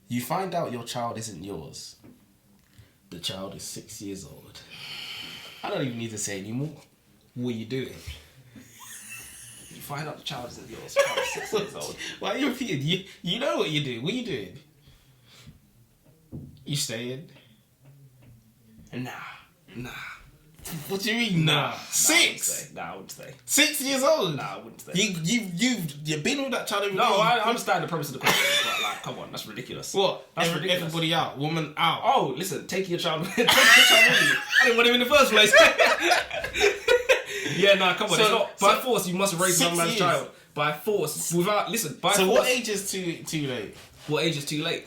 You find out your child isn't yours. The child is 6 years old. I don't even need to say anymore. What are you doing? You find out the child isn't yours. The child is 6 years old. Why are you repeating? You know what you do. What are you doing? You staying? Nah. What do you mean? Nah. 6. Nah, I wouldn't stay. 6 years old. Nah, I wouldn't stay. You've been with that child every day. No, I understand the premise of the question, but like, come on, that's ridiculous. What? That's ridiculous. Everybody out, woman out. Oh, listen, take your child with you. I didn't want him in the first place. Yeah, nah, come on. So- It's not by so force. You must raise a 6 young man's years. child by force. Without listen. By So force. what age is too late? What age is too late?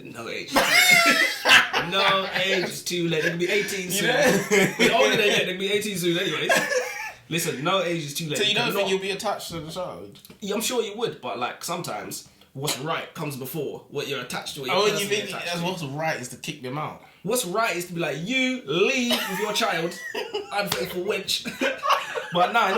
No age. No age is too late. They can be 18 soon. The older they get, they can be 18 soon anyways. Listen, no age is too late. So you don't think you'll be attached to the child? Yeah, I'm sure you would, but like sometimes what's right comes before what you're attached to. Oh, you think that's what's right is to kick them out? What's right is to be like, you leave with your child, unfaithful wench. But nah, in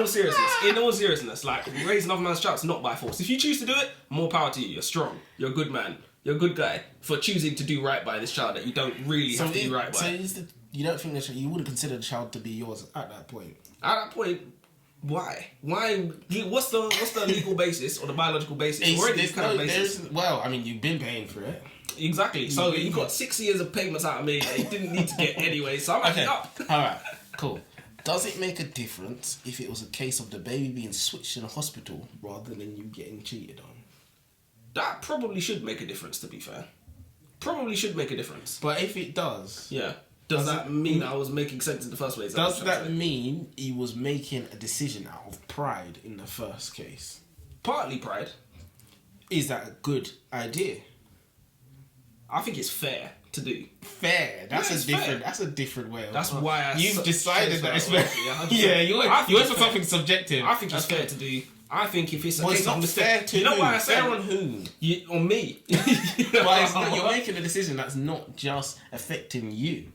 all seriousness, like raising another man's child is not by force. If you choose to do it, more power to you. You're strong. You're a good man. You're a good guy for choosing to do right by this child that you don't really have to do right by. So you don't think you wouldn't consider the child to be yours at that point? At that point, why? What's the legal basis or the biological basis? Well, I mean, you've been paying for it. Exactly. So you got 6 years of payments out of me that you didn't need to get anyway. So I'm actually up. All right, cool. Does it make a difference if it was a case of the baby being switched in a hospital rather than you getting cheated on? That probably should make a difference, to be fair. Probably should make a difference. But if it does... Yeah. Does that mean I was making sense in the first place? Does that mean he was making a decision out of pride in the first case? Partly pride. Is that a good idea? I think it's fair to do. Fair. That's a different way. That's why you've decided that it's fair. Yeah, you went for something subjective. I think it's fair to do. I think if it's a case of mistake, you know why I say fair on who? On me. But you're making a decision that's not just affecting you.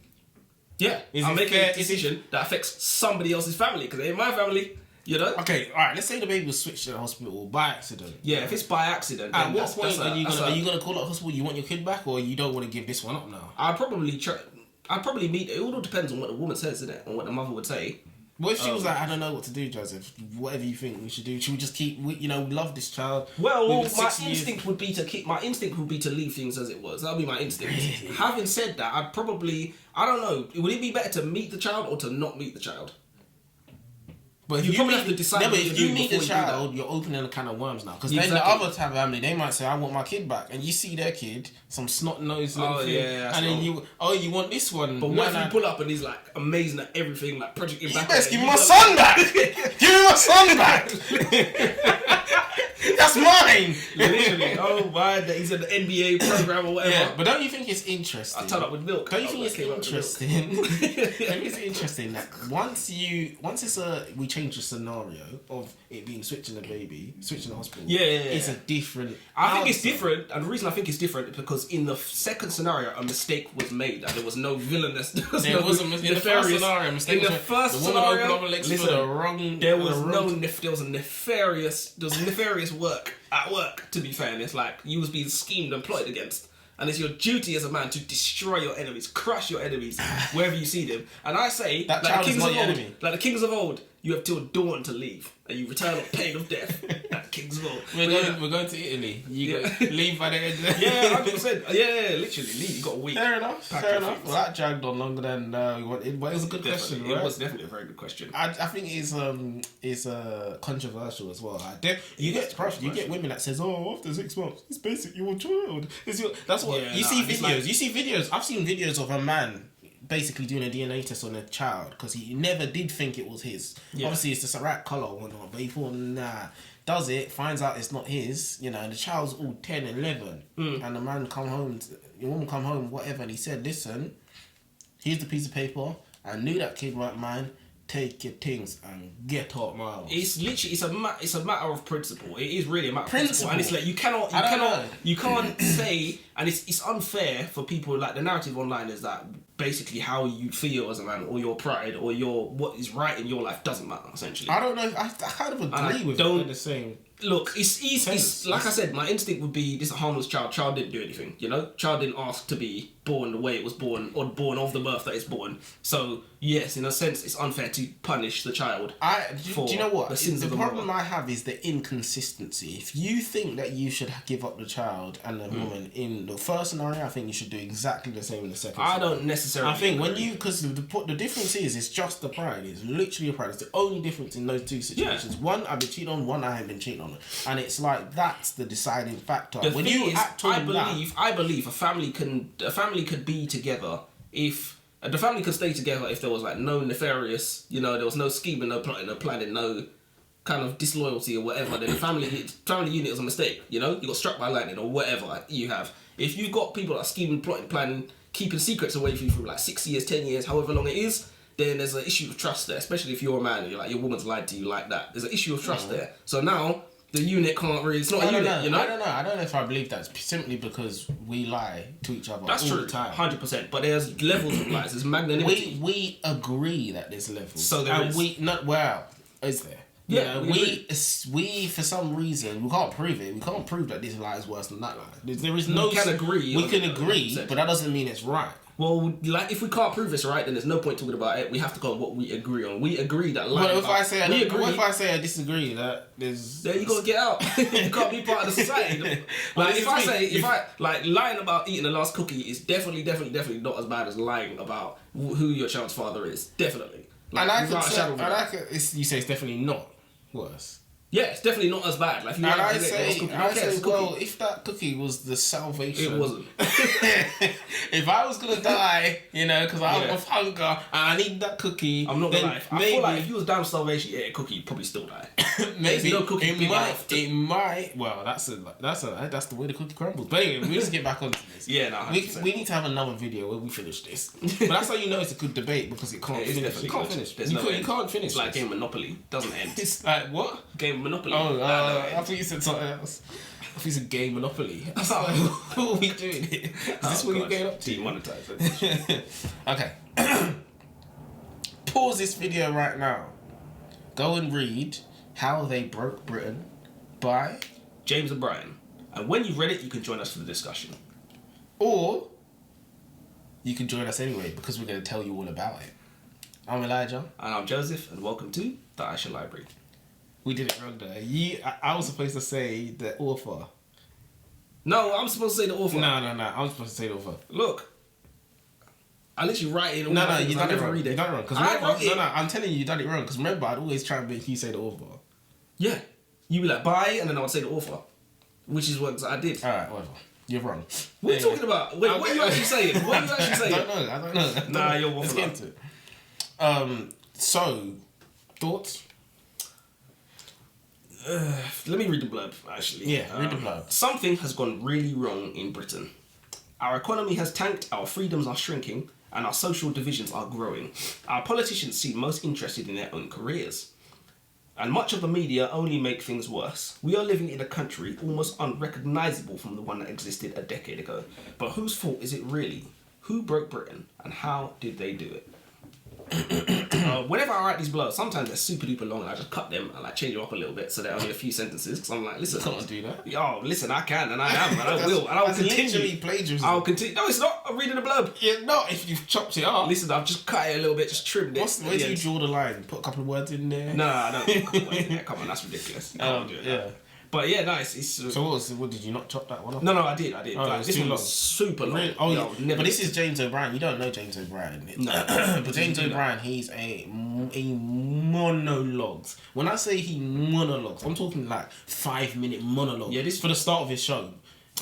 Yeah, I'm making a decision that affects somebody else's family because it ain't my family. You know? Okay, alright, let's say the baby was switched to the hospital by accident. Yeah, if it's by accident. At what point are you going to call it a hospital? You want your kid back or you don't want to give this one up now? I'd probably meet. It all depends on what the woman says, innit? And what the mother would say. What if she was like, I don't know what to do, Joseph. Whatever you think we should do. Should we just keep, we love this child? Well, my instinct would be to leave things as it was. That would be my instinct. Really? Having said that, I don't know. Would it be better to meet the child or to not meet the child? But you probably have to decide. No, but if you meet the child, you're opening a can of worms now. Because then the other type of family, they might say, I want my kid back. And you see their kid, some snot-nosed little thing. And then you want this one. But what if you pull up and he's like amazing at everything, like Project Impact? You best give me my son back! Give me my son back! That's mine! Literally. Oh, my, he's in the NBA program or whatever. Yeah, but don't you think it's interesting? I turn up with milk. Don't you think it's interesting? Don't you think it's interesting that once we change the scenario of it being switching the baby, switching the hospital. Yeah. It's a different. I think it's different, and the reason I think it's different is because in the second scenario, a mistake was made, and there was no villainous. There was a mistake. In the first scenario, a mistake was made. The woman opened up her legs for the wrong. There was nefarious work at work. To be fair, and it's like you was being schemed and plotted against. And it's your duty as a man to destroy your enemies, crush your enemies wherever you see them. And I say, that child is not your enemy. Like the kings of old, you have till dawn to leave, and you return on pain of death. Like kings of old. We're going to Italy. You leave by the end. Yeah, 100%. Yeah, literally leave. You got a week. Fair enough. Well, that dragged on longer than we wanted, but it was a good question. Right? It was definitely a very good question. I think it's controversial as well. You get women that says, "Oh, after 6 months, it's basically your child." That's what you see videos. Like, you see videos. I've seen videos of a man basically doing a DNA test on a child because he never did think it was his. Yeah. Obviously, it's the right colour or whatnot, but he thought, nah. Does it, finds out it's not his, and the child's all 10, 11. And the man the woman come home, whatever, and he said, listen, here's the piece of paper. I knew that kid weren't mine. Take your things and get out my house. It's literally it's a matter of principle. It is really a matter of principle. And it's like you can't say, and it's unfair for people. Like the narrative online is that basically how you feel as a man or your pride or what is right in your life doesn't matter essentially. I don't know. I kind of agree with what they're saying. Look, it's easy. It's, like I said, my instinct would be this is a harmless child. Child didn't do anything, you know? Child didn't ask to be born the way it was born or born of the birth that it's born. So, yes, in a sense, it's unfair to punish the child. Do you know what? The sins the of the problem mother. I have is the inconsistency. If you think that you should give up the child and the woman in the first scenario, I think you should do exactly the same in the second I scenario. don't necessarily I think agree. when you... Because the difference is, it's just the pride. It's literally a pride. It's the only difference in those two situations. One, I've been cheated on. One, I haven't been cheated on. And it's like, that's the deciding factor. The when thing you is, act on I believe a family could be together if the family could stay together if there was like no nefarious, you know, there was no scheming, no plotting, no planning, no kind of disloyalty or whatever. Then the family unit is a mistake. You know, you got struck by lightning or whatever you have. If you've got people that are scheming, plotting, planning, keeping secrets away from you for like 6 years, 10 years, however long it is, then there's an issue of trust there. Especially if you're a man and you're like your woman's lied to you like that. There's an issue of trust there. So now the unit can't really. It's not a unit, you know. I don't know if I believe that. It's simply because we lie to each other. That's all true, the time. 100%. But there's levels of lies. There's magnanimity. We agree that there's levels. So there is. Is there? Yeah, You know, we for some reason we can't prove it. We can't prove that this lie is worse than that lie. There is no. We can agree. We can agree, but that doesn't mean it's right. Well, like if we can't prove it's right, then there's no point talking about it. We have to go on what we agree on. We agree that lying. But if I say I disagree, that there's then you gotta get out. You can't be part of the society. Like if I lying about eating the last cookie is definitely not as bad as lying about who your child's father is. Definitely. Like, you say it's definitely not worse. Yeah, it's definitely not as bad. Like, if you I say, well, if that cookie was the salvation, it wasn't. If I was gonna die, you know, because I'm of hunger and I need that cookie, I'm not gonna lie. I maybe, feel like if you was down with starvation, a cookie, you'd probably still die. maybe no cookie it might. Well, that's the way the cookie crumbles. But anyway, we just get back onto this. Yeah, no, we need to have another video where we finish this. But that's how you know it's a good debate because it can't finish. You can't finish. You can't finish. It's like Game of Monopoly, doesn't end. It's like what? Game of Monopoly. Oh, I thought you said something else. I thought you said game Monopoly. I was like, what are we doing here? Is this what you're getting up to? Demonetized. Okay. Pause this video right now. Go and read How They Broke Britain by James and Brien. And when you've read it, you can join us for the discussion. Or you can join us anyway because we're going to tell you all about it. I'm Elijah. And I'm Joseph, and welcome to the Aisha Library. We did it wrong there. I was supposed to say the author. No, I'm supposed to say the author. No. I'm supposed to say the author. Look. I literally write it. No, you done it wrong. Read it. You done it wrong. No, I'm telling you done it wrong. Because remember, I'd always try and make you say the author. Yeah. You'd be like, bye, and then I would say the author. Which is what I did. Alright, whatever. You're wrong. What are you talking about? Wait, what are you actually saying? What are you actually saying? I don't know. Nah, you're waffling. Let's get into it. So, thoughts? Let me read the blurb, actually. Yeah, read the blurb. Something has gone really wrong in Britain. Our economy has tanked, our freedoms are shrinking, and our social divisions are growing. Our politicians seem most interested in their own careers. And much of the media only make things worse. We are living in a country almost unrecognisable from the one that existed a decade ago. But whose fault is it really? Who broke Britain, and how did they do it? Whenever I write these blurbs, sometimes they're super duper long and I just cut them and like change them up a little bit so they're only a few sentences because I'm like, listen, You can't do that. Yo, listen, I can and I am and I will and I will continue. Literally plagiarism. I'll continue. No, it's not. I'm reading the blurb. Yeah, not if you've chopped it up. Listen, I've just cut it a little bit, just trimmed it. Where do you draw the line? Put a couple of words in there? No, I don't. Come on, that's ridiculous. You can't do it. Yeah. But yeah, nice. It's, So what did you not chop that one off? No, I did. Oh, Like, it's this too one long. was super long. Really? Oh, Yo, yeah. never But this is James O'Brien. You don't know James O'Brien. No. But James O'Brien, he's a monologues. When I say he monologues, I'm talking like 5-minute monologue. Yeah, this for the start of his show.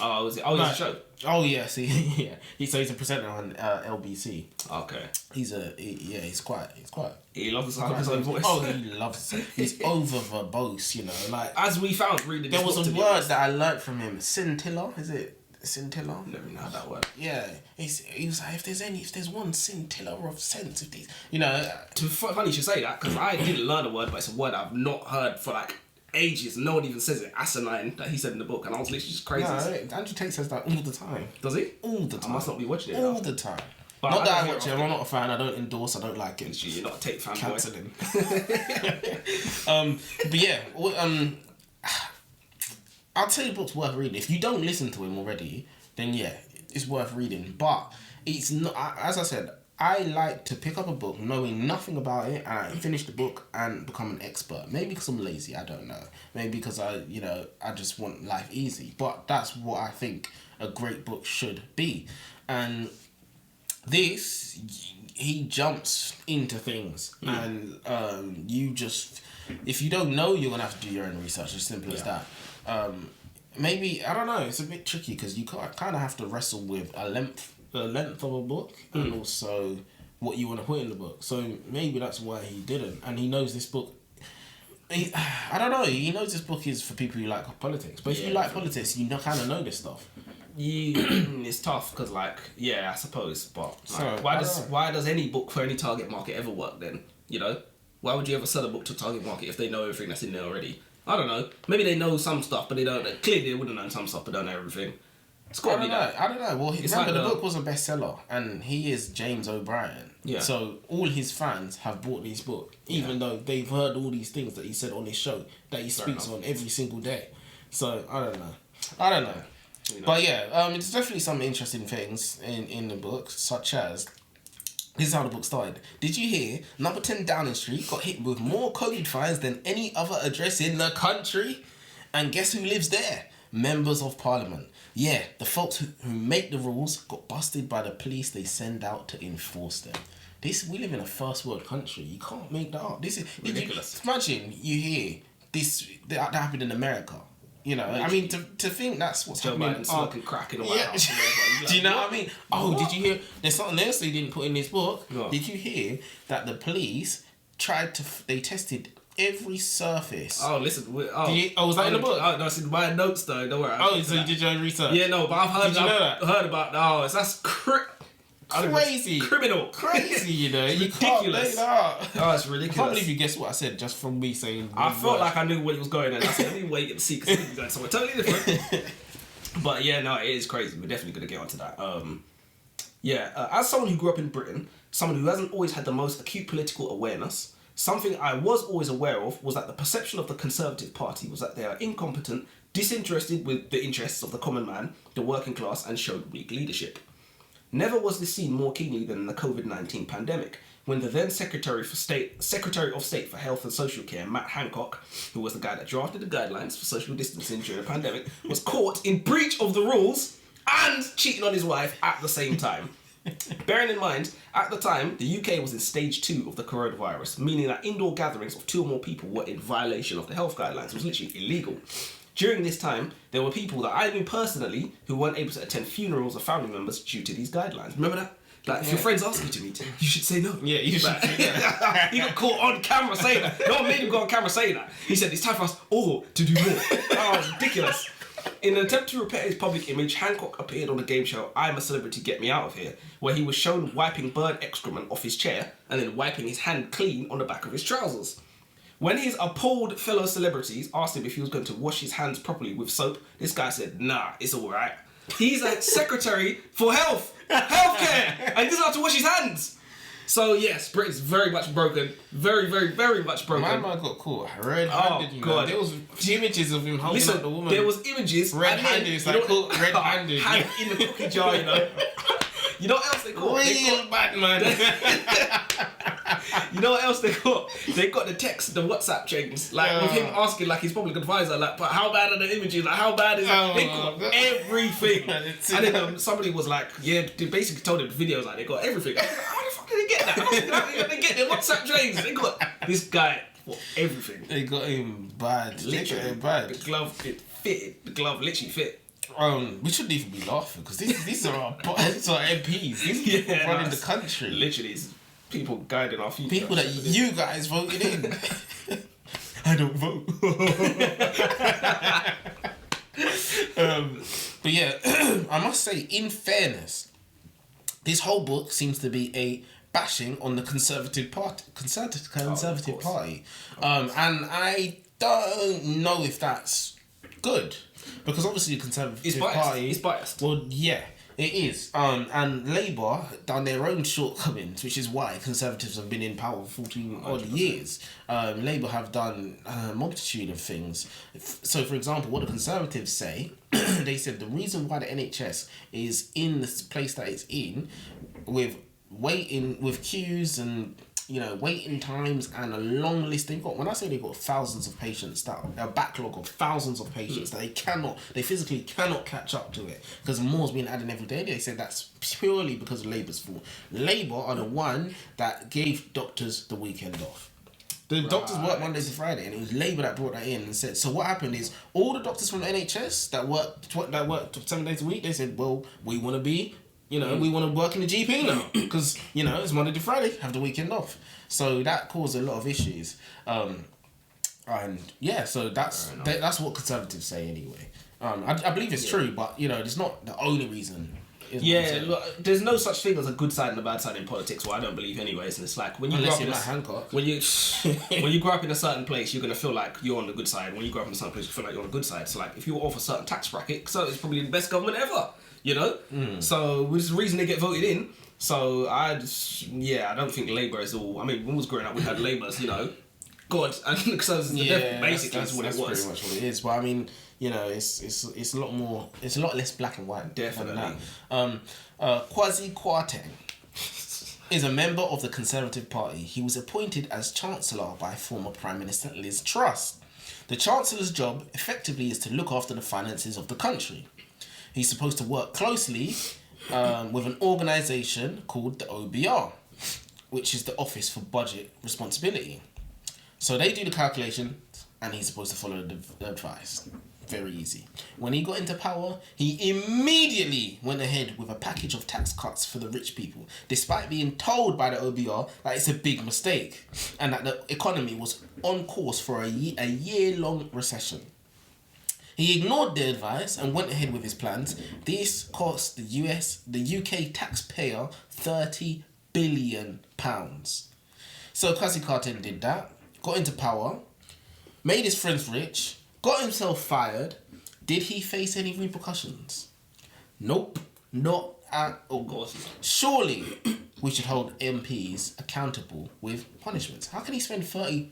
Oh, was it? Oh, it's a show. Oh yeah, see, yeah. He's a presenter on LBC. Okay. He's quite. He loves his own voice. Oh, he loves it. He's over verbose, you know. Like as we found, reading this there was book, a to be word honest. that I learnt from him. Scintilla, is it? Scintilla? Never know that word. Yeah, he was like, if there's one scintilla of sense, if these, you know. Funny you should say that because I didn't learn the word, but it's a word I've not heard for like ages. No one even says it. Asinine that he said in the book, and I was literally just crazy. No, Andrew Tate says that all the time. Does he? All the time. I must not be watching it. All the time. But not that I don't watch hear him. I'm not a fan. I don't endorse. I don't like him. You're not a Tate fan. Cancel him. But yeah, I'll tell you the book's worth reading. If you don't listen to him already, then yeah, it's worth reading. But it's not, as I said, I like to pick up a book knowing nothing about it and finish the book and become an expert. Maybe because I'm lazy, I don't know. Maybe because I just want life easy. But that's what I think a great book should be. And this, he jumps into things. And if you don't know, you're going to have to do your own research. As simple as that. Maybe, I don't know, it's a bit tricky because you kind of have to wrestle with the length of a book and also what you want to put in the book. So maybe that's why he didn't. And he knows this book, I don't know, he knows this book is for people who like politics. But if you like politics, you kind of know this stuff. It's tough because, like, yeah, I suppose. But like, so, why does any book for any target market ever work then? You know? Why would you ever sell a book to a target market if they know everything that's in there already? I don't know. Maybe they know some stuff, but they don't. Clearly, they wouldn't know some stuff, but don't know everything. It's got to be that. I don't know. Well, remember, the book was a bestseller, and he is James O'Brien. Yeah. So all his fans have bought his book, even though they've heard all these things that he said on his show that he speaks on every single day. So I don't know. But yeah, there's definitely some interesting things in the book, such as. This is how the book started. Did you hear? Number 10 Downing Street got hit with more COVID fines than any other address in the country. And guess who lives there? Members of Parliament. Yeah, the folks who make the rules got busted by the police they send out to enforce them. We live in a first world country. You can't make that up. This is ridiculous. Imagine you hear this that happened in America. You know, I mean, to think that's what's Joe happening. Biden's smoking crack in the White House. Do you know what I mean? Oh, did you hear? There's something else they didn't put in this book. No. Did you hear that the police they tested every surface? Oh, listen. Was that in the book? Oh, no, it's in my notes though. Don't worry. So you did your own research? Yeah, no, but I've heard. Did you know that? Heard about. Oh, that's crazy, criminal, crazy. You know, it's ridiculous. Oh, it's ridiculous. I can't believe you guessed what I said just from me saying. I felt like I knew where he was going, and I said, "Let me wait and see," because he's going somewhere totally different. But yeah, no, it is crazy. We're definitely going to get onto that. As someone who grew up in Britain, someone who hasn't always had the most acute political awareness, something I was always aware of was that the perception of the Conservative Party was that they are incompetent, disinterested with the interests of the common man, the working class, and showed weak leadership. Never was this seen more keenly than in the COVID-19 pandemic, when the then Secretary of State for Health and Social Care, Matt Hancock, who was the guy that drafted the guidelines for social distancing during the pandemic, was caught in breach of the rules and cheating on his wife at the same time. Bearing in mind, at the time, the UK was in stage 2 of the coronavirus, meaning that indoor gatherings of 2 or more people were in violation of the health guidelines. It was literally illegal. During this time, there were people that I knew personally who weren't able to attend funerals of family members due to these guidelines. Remember that? Like, if your friends ask you to meet, you should say no. Yeah, you should. He got caught on camera saying that. No one made him go on camera saying that. He said, it's time for us all to do more. Oh, it's ridiculous. In an attempt to repair his public image, Hancock appeared on the game show I'm a Celebrity, Get Me Out of Here, where he was shown wiping bird excrement off his chair and then wiping his hand clean on the back of his trousers. When his appalled fellow celebrities asked him if he was going to wash his hands properly with soap, this guy said, nah, it's all right. He's a secretary for healthcare, and he doesn't have to wash his hands. So yes, Britain's very much broken. Very, very, very much broken. My man got caught red-handed. God, there was images of him holding up the woman. There was images red-handed. It's like caught red-handed. Hand in the cookie jar, you know. You know what else they caught? Real bad man. You know what else they got? They got the text, the WhatsApp chains, like with him asking, like his public advisor, like, but how bad are the images? Like, how bad is it? They got everything. And then somebody was like, yeah, they basically told him the videos, like, they got everything. I was like, how the fuck did they get that? How did they get their WhatsApp chains? They got this guy for everything. They got him bad. Literally bad. The glove, it fitted. The glove literally fit. We shouldn't even be laughing because these are our MPs. These are running the country. Literally, it's people guiding our future. People that you guys voted in. I don't vote. But yeah, I must say, in fairness, this whole book seems to be a bashing on the Conservative Party. Party. And I don't know if that's good. Because obviously the Conservative Party... It's biased. Well, yeah. It is. And Labour done their own shortcomings, which is why Conservatives have been in power for 14 odd years. Labour have done a multitude of things. So, for example, what the Conservatives say, they said the reason why the NHS is in the place that it's in, with queues and waiting times and a long list. When I say they've got thousands of patients, a backlog of thousands of patients that they physically cannot catch up to it because more's being added every day. They said that's purely because of Labour's fault. Labour are the one that gave doctors the weekend off. The doctors work Monday to Friday, and it was Labour that brought that in and said. So what happened is all the doctors from the NHS that worked 7 days a week, they said, well, we want to be. We want to work in the GP now because, it's Monday to Friday, have the weekend off. So that caused a lot of issues. So that's what Conservatives say anyway. I believe it's true, but, it's not the only reason. Look, there's no such thing as a good side and a bad side in politics, well, I don't believe anyways. And it's like, when you grow up when you grow up in a certain place, you're going to feel like you're on the good side. When you grow up in a certain place, you feel like you're on the good side. So, like, if you're off a certain tax bracket, so it's probably the best government ever. So which is the reason they get voted in. So I don't think Labour is all. I mean, when I was growing up, we had Labour's, God, and basically that's what it was. Pretty much what it is. But I mean, it's a lot more. It's a lot less black and white. Definitely. Kwasi Kwarteng is a member of the Conservative Party. He was appointed as Chancellor by former Prime Minister Liz Truss. The Chancellor's job effectively is to look after the finances of the country. He's supposed to work closely with an organisation called the OBR, which is the Office for Budget Responsibility. So they do the calculation, and he's supposed to follow the advice. Very easy. When he got into power, he immediately went ahead with a package of tax cuts for the rich people, despite being told by the OBR that it's a big mistake and that the economy was on course for a year-long recession. He ignored the advice and went ahead with his plans. This cost the UK taxpayer £30 billion. So Kwasi Kwarteng did that, got into power, made his friends rich, got himself fired. Did he face any repercussions? Nope, not at all. Surely we should hold MPs accountable with punishments. How can he spend 30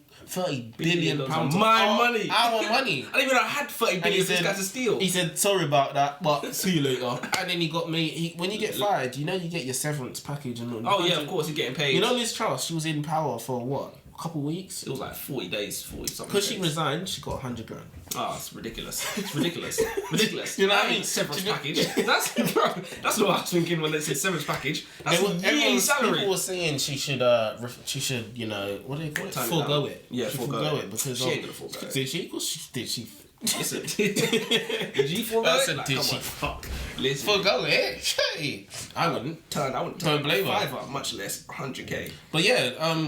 billion pounds my money? Our money. I didn't even know I had 30 billion for this guy to steal. He said, sorry about that, but see you later. And then he got me. When you get fired, you get your severance package and all. Oh yeah, of course, you're getting paid. Liz Truss, she was in power for what? A couple of weeks? It was like 40 days, 40 something. Because she resigned, she got 100 grand. Oh, it's ridiculous. It's ridiculous. Ridiculous. You know what I mean? Severance package. That's what I was thinking when they said severance package. That's a yearly salary. People were saying she should, what do they call it? Forgo it. Yeah, forgo it. Because she ain't gonna forgo it. Did she? Did she? Listen. Did you forgo it? Like, did she? Fuck. Listen. Forgo it? Hey. I wouldn't. Don't blame her. $5, much less 100k. But yeah,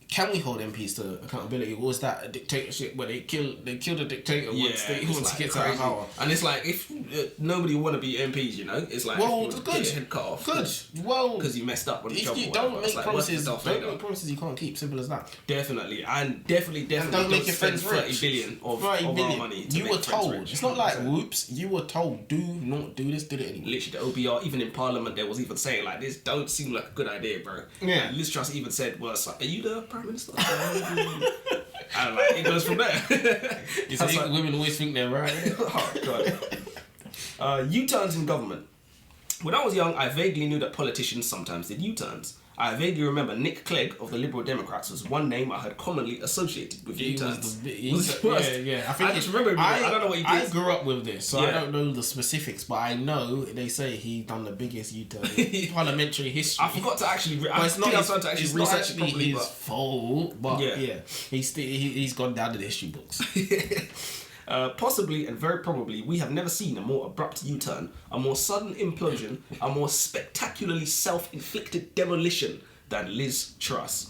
can we hold MPs to accountability? Or was that a dictatorship where they killed a dictator once he gets out of power? And it's like, if nobody want to be MPs, it's like, well, good. Get your head cut off. Good. Well, because you messed up on the job. If you don't make promises, you can't keep. Simple as that. Definitely, and definitely don't make your friends rich. 30 billion of our money. You were told. It's not like whoops. You were told, do not do this. Did it anyway. Literally, the OBR, even in Parliament, there was even saying like, this don't seem like a good idea, bro. Yeah. And Liz Truss even said, well, are you the Prime Minister? And like, it goes from there. You see, women always think they're right. Oh, God. U-turns in government. When I was young, I vaguely knew that politicians sometimes did U-turns. I vaguely remember Nick Clegg of the Liberal Democrats was one name I heard commonly associated with U-turns. Yeah. I just remember. I don't know what he did. I grew up with this, so I don't know the specifics, but I know they say he done the biggest U-turn in parliamentary history. I forgot to actually. It's not actually his fault, but yeah, he's gone down to the history books. Possibly and very probably, we have never seen a more abrupt U-turn, a more sudden implosion, a more spectacularly self-inflicted demolition than Liz Truss.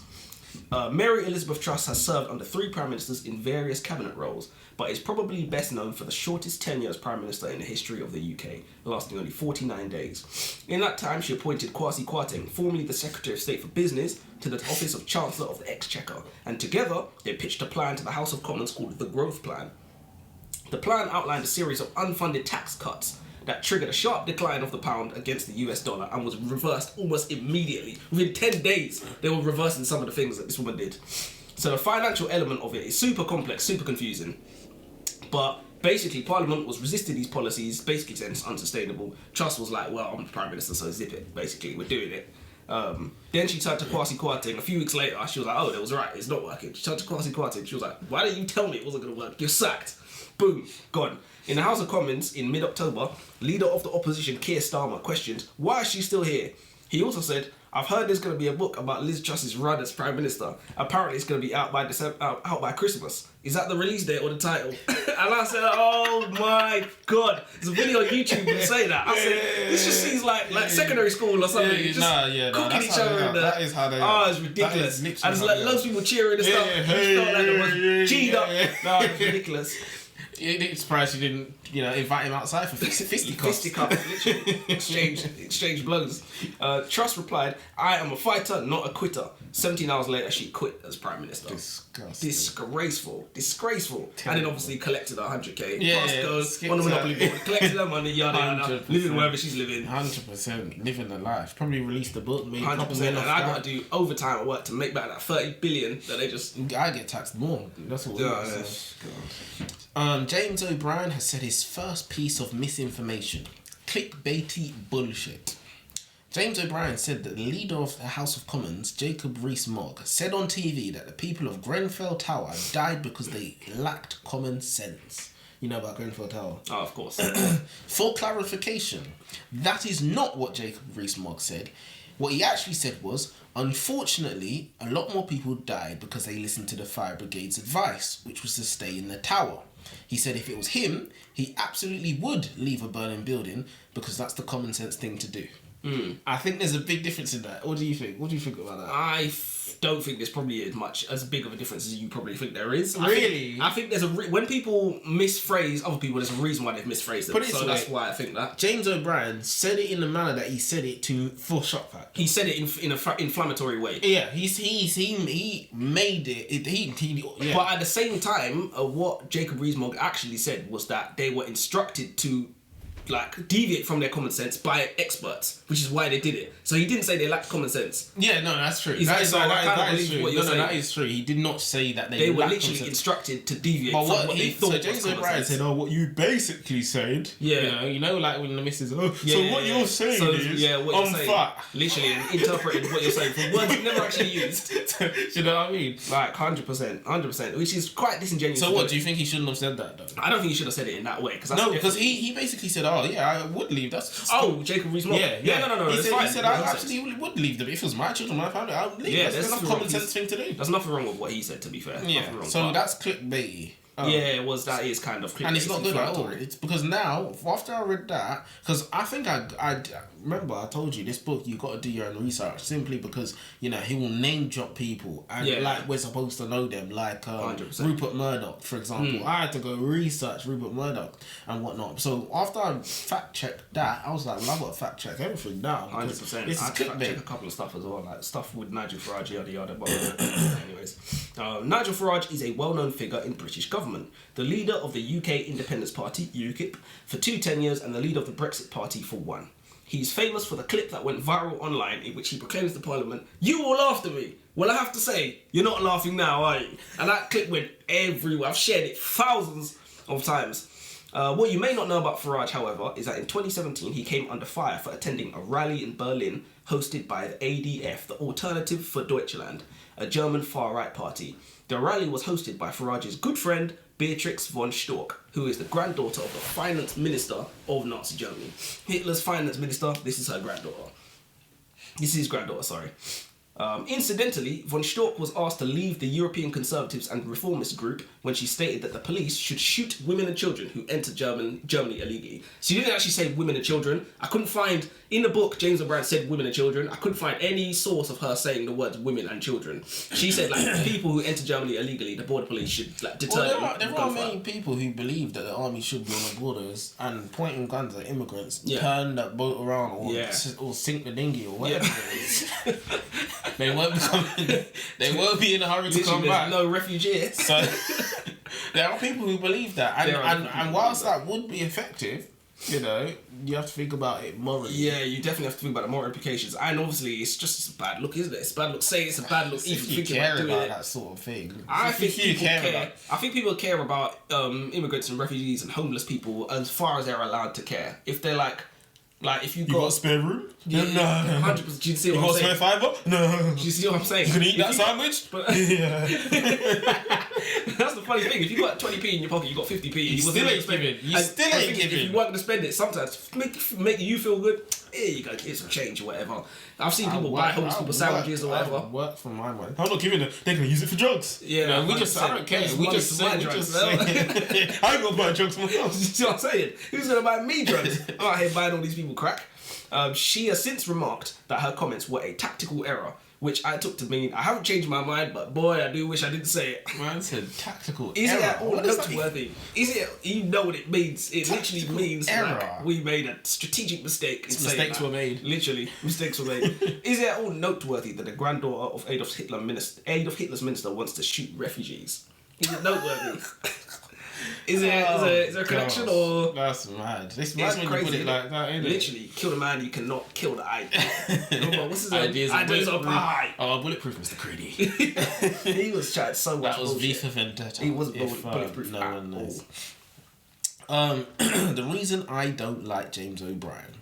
Mary Elizabeth Truss has served under 3 prime ministers in various cabinet roles, but is probably best known for the shortest tenure as prime minister in the history of the UK, lasting only 49 days. In that time, she appointed Kwasi Kwarteng, formerly the Secretary of State for Business, to the office of Chancellor of the Exchequer, and together they pitched a plan to the House of Commons called the Growth Plan. The plan outlined a series of unfunded tax cuts that triggered a sharp decline of the pound against the US dollar and was reversed almost immediately. Within 10 days, they were reversing some of the things that this woman did. So the financial element of it is super complex, super confusing. But basically, Parliament was resisting these policies, basically saying it's unsustainable. Truss was like, well, I'm the Prime Minister, so zip it. Basically, we're doing it. Then she turned to Kwasi Kwarteng. A few weeks later, she was like, oh, that was right, it's not working. She turned to Kwasi Kwarteng. She was like, why didn't you tell me it wasn't going to work? You're sacked. Boom, gone. In the House of Commons in mid-October, leader of the opposition, Keir Starmer, questioned, why is she still here? He also said, I've heard there's going to be a book about Liz Truss's run as Prime Minister. Apparently it's going to be out by out by Christmas. Is that the release date or the title? And I said, oh my God. There's a video on YouTube that say that. I said, this just seems like secondary school or something. Cooking each other in the... That is how they are. Oh, it's ridiculous. And there's like loads of people cheering and stuff. It felt like it was G'd up. No, it's ridiculous. It's surprised you didn't, invite him outside for fisticuffs. Literally. Exchange blows. Truss replied, I am a fighter, not a quitter. 17 hours later, she quit as Prime Minister. Disgraceful. Disgraceful. And then obviously collected her 100k. On the Monopoly board. Collected her money, yada yada. Living wherever she's living. 100%. Living the life. Probably released a book, made 100%. And I got to do overtime at work to make back that 30 billion that they just... I get taxed more. That's what it is. James O'Brien has said his first piece of misinformation. Clickbaity bullshit. James O'Brien said that the leader of the House of Commons, Jacob Rees-Mogg, said on TV that the people of Grenfell Tower died because they lacked common sense. You know about Grenfell Tower? Oh, of course. For clarification, that is not what Jacob Rees-Mogg said. What he actually said was, unfortunately, a lot more people died because they listened to the fire brigade's advice, which was to stay in the tower. He said if it was him, he absolutely would leave a burning building because that's the common sense thing to do. I think there's a big difference in that. What do you think? What do you think about that? I don't think there's probably as big of a difference as you probably think there is. Really? I think there's when people misphrase other people, there's a reason why they've misphrased them. So that's why I think that. James O'Brien said it in the manner that he said it for shock factor. He said it in an inflammatory way. Yeah, he made it. But at the same time, what Jacob Rees-Mogg actually said was that they were instructed to deviate from their common sense by experts, which is why they did it. So he didn't say they lacked common sense. Yeah, no, that's true. That is true. He did not say that they were literally instructed to deviate from what they thought. So James O'Brien said, "Oh, what you basically said." Yeah, like when the missus. Oh, so what you're saying is, what you're saying, literally interpreting what you're saying from words you've never actually used. Do you know what I mean? Like 100%, which is quite disingenuous. So what do you think he shouldn't have said that though? I don't think he should have said it in that way because he basically said, "Oh yeah, I would leave." That's Jacob Rees-Mogg. No. He said I absolutely would leave them. If it was my children, my family, I would leave. Yeah, that's a common sense thing to do. There's nothing wrong with what he said, to be fair. Yeah. So that's clickbaity. That is kind of clickbait. And it's not good at all. It's because now, after I read that, because I think I remember I told you this book, you got to do your own research simply because, he will name drop people and we're supposed to know them, like Rupert Murdoch, for example. I had to go research Rupert Murdoch and whatnot. So after I fact checked that, I was like, well, I've got to fact check everything now. 100%. This is I fact check clickbait. a couple of stuff as well, like stuff with Nigel Farage, yada. But anyways, Nigel Farage is a well-known figure in British government. The leader of the UK Independence Party, UKIP, for 2 tenures and the leader of the Brexit Party for 1. He's famous for the clip that went viral online in which he proclaims to Parliament, "You all laughed at me. Well, I have to say, you're not laughing now, are you?" And that clip went everywhere. I've shared it thousands of times. What you may not know about Farage, however, is that in 2017 he came under fire for attending a rally in Berlin hosted by the ADF, the Alternative for Deutschland, a German far-right party. The rally was hosted by Farage's good friend, Beatrix von Storch, who is the granddaughter of the finance minister of Nazi Germany. Hitler's finance minister, this is her granddaughter. This is his granddaughter, sorry. Incidentally, von Storch was asked to leave the European Conservatives and Reformist group when she stated that the police should shoot women and children who entered Germany illegally. She didn't actually say women and children. I couldn't find, in the book, James O'Brien said women and children. I couldn't find any source of her saying the words women and children. She said, people who enter Germany illegally, the border police should deter them. There are many people who believe that the army should be on the borders and pointing guns at immigrants, turn that boat around or sink the dinghy or whatever it is. They won't be in a hurry to come back. No refugees. So there are people who believe that, and whilst that would be effective, You know, you have to think about it morally. Yeah, you definitely have to think about the moral implications. And obviously, it's a bad look, isn't it? It's a bad look. Say it's a bad look. Even thinking about doing it. That sort of thing. I think people care. I think people care about immigrants and refugees and homeless people as far as they're allowed to care. If they're like if you got a spare room? Yeah, no. 100%. Do you see what I'm saying? You got a spare fiver? No. Do you see what I'm saying? You can eat that sandwich? But, that's the funny thing. If you got 20p in your pocket, you got 50p. You still ain't giving. If you weren't going to spend it, sometimes make you feel good. Here you go, get some change or whatever. I've seen people buy homeless people sandwiches or whatever. I work for my money. I'm not giving them. They're going to use it for drugs. Yeah, no, I don't care. We just say drugs. I ain't going to buy drugs myself. You see what I'm saying? Who's going to buy me drugs? I'm out here buying all these people crack. She has since remarked that her comments were a tactical error, which I took to mean I haven't changed my mind, but boy, I do wish I didn't say it. Man said tactical error. Is it at all noteworthy? Is it? You know what it means? It literally means error. Like we made a strategic mistake. Mistakes were made. Literally, mistakes were made. Is it at all noteworthy that the granddaughter of Adolf Hitler's minister wants to shoot refugees? Is it noteworthy? Is there a connection or? That's mad. It's mad when you put it like that, isn't it? Literally, kill the man, you cannot kill the idea. What's his Ideas of pie. Oh, Bulletproof Mr. Creedy. He was chatting so much. That was V for Vendetta. He wasn't bulletproof no at one knows. all. The reason I don't like James O'Brien.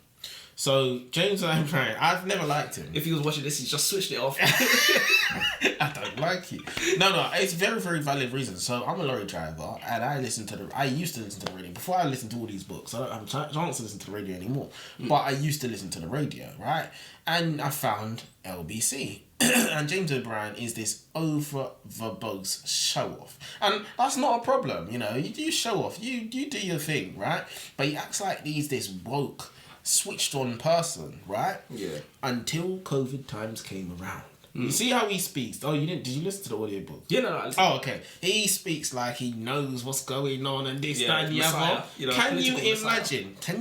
So, James O'Brien, I've never liked him. If he was watching this, he's just switched it off. I don't like you. No, it's very, very valid reason. So, I'm a lorry driver, and I used to listen to the radio. Before I listened to all these books, I don't have a chance to listen to the radio anymore. But I used to listen to the radio, right? And I found LBC. And James O'Brien is this over-the-bogs show-off. And that's not a problem, you know. You do show off. You do your thing, right? But he acts like he's this woke, switched on person, right? Yeah. Until COVID times came around. You see how he speaks? Oh, did you listen to the audiobook? Yeah, no. Oh, okay. He speaks like he knows what's going on and this, that, and the other. Can